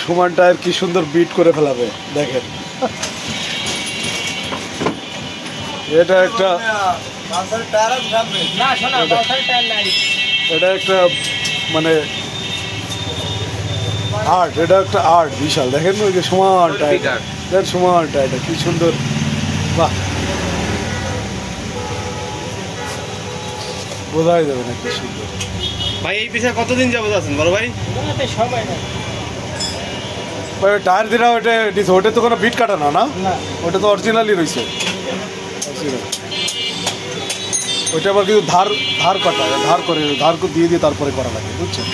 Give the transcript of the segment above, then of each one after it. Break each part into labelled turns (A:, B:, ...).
A: সমান টায়ার কি সুন্দর বিট করে ফেলাবে দেখেন। এটা একটা এটা একটা মানে আর্ট, এটা একটা আর্ট বিশাল। দেখেন ওই যে সমান টায়ার, দেখেন সমান টায়ারটা কি সুন্দর। বাহ, বোঝাই যাবে না কি সুন্দর।
B: ভাই এই পেশায় কতদিন যাবত আছেন বড় ভাই?
A: টায়ার দিলা ওটা দিছে, ওটা তো কোনো বিট কাটা না, না ওটা তো অরিজিনালি রয়েছে। ওইটা আবার কিন্তু ধার ধার কাটা, ধার করে ধার দিয়ে দিয়ে তারপরে করা লাগে, বুঝছেন?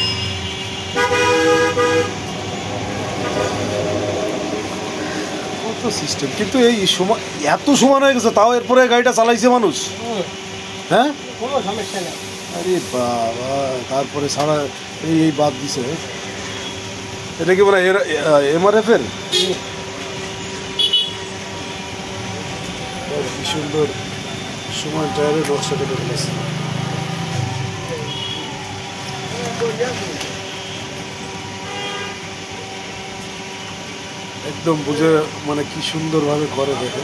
A: কত সিস্টেম, কিন্তু এই সময় এত সমান হয়ে গেছে তাও এরপরে গাড়িটা চালাইছে মানুষ। হ্যাঁ,
C: কোনো সমস্যা নেই।
A: আরে বাবা, তারপরে সারা এই বাদ দিছে। এটা কি বলে MRF এর? কি সুন্দর সময় টায়ারের নকশা কেটে ফেলেছে। একদম বুঝে মানে কি সুন্দরভাবে করে দেখে।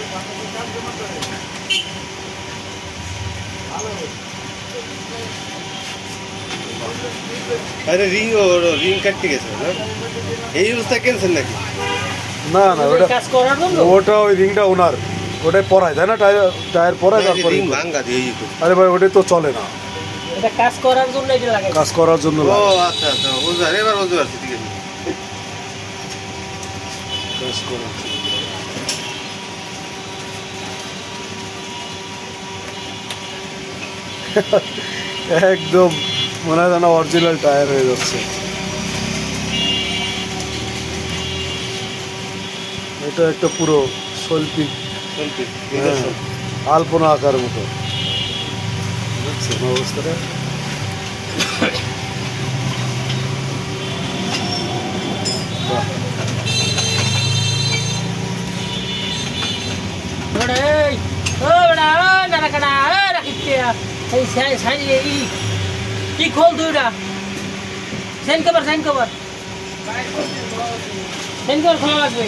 B: আরে রিং কাটতে গেছে না, এই অবস্থায় কেনছেন নাকি?
A: না না, ওটা ওই রিংটা ওনার, ওটাই পরায় তাই না, টায়ার পরায় তারপরে। আরে ভাই ওটাই তো চলে না,
C: এটা কাজ করার জন্য এটা লাগাই,
A: কাজ করার জন্য।
B: ও আচ্ছা আচ্ছা, বুঝলাম, এবার বুঝতে পারছি, ঠিক আছে।
A: কাজ করার একদম মনে হয় যেন অরিজিনাল টায়ার হয়ে যাচ্ছে। এটা একটা পুরো শৈল্পিক আলপনা আঁকার মতো বুঝছেন অবস্থাটা।
C: কি খোল দুইটা সাইন কভার খোলা লাগবে।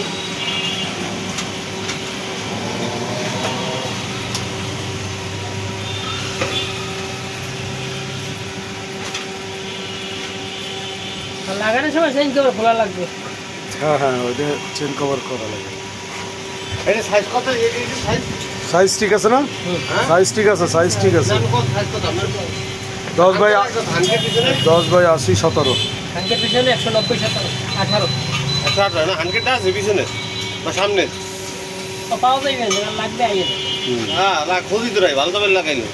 C: লাগানোর সময় চেইন কভার খোলা লাগবে।
A: হ্যাঁ হ্যাঁ, ওইটা চেন কভার করা লাগে।
B: এটা সাইজ কত?
A: সাইজ ঠিক আছে না? সাইজ ঠিক আছে, সাইজ ঠিক আছে। 10 বাই 80 17।
C: হানকের পিছনে 190 17 18।
B: আচ্ছা না, হানকেটা আছে পিছনে বা সামনে
C: তো পাওয়া যাবে না, লাগবে আইয়ে।
B: হ্যাঁ, খোঁজি তো ভালো তো লাগাইলো।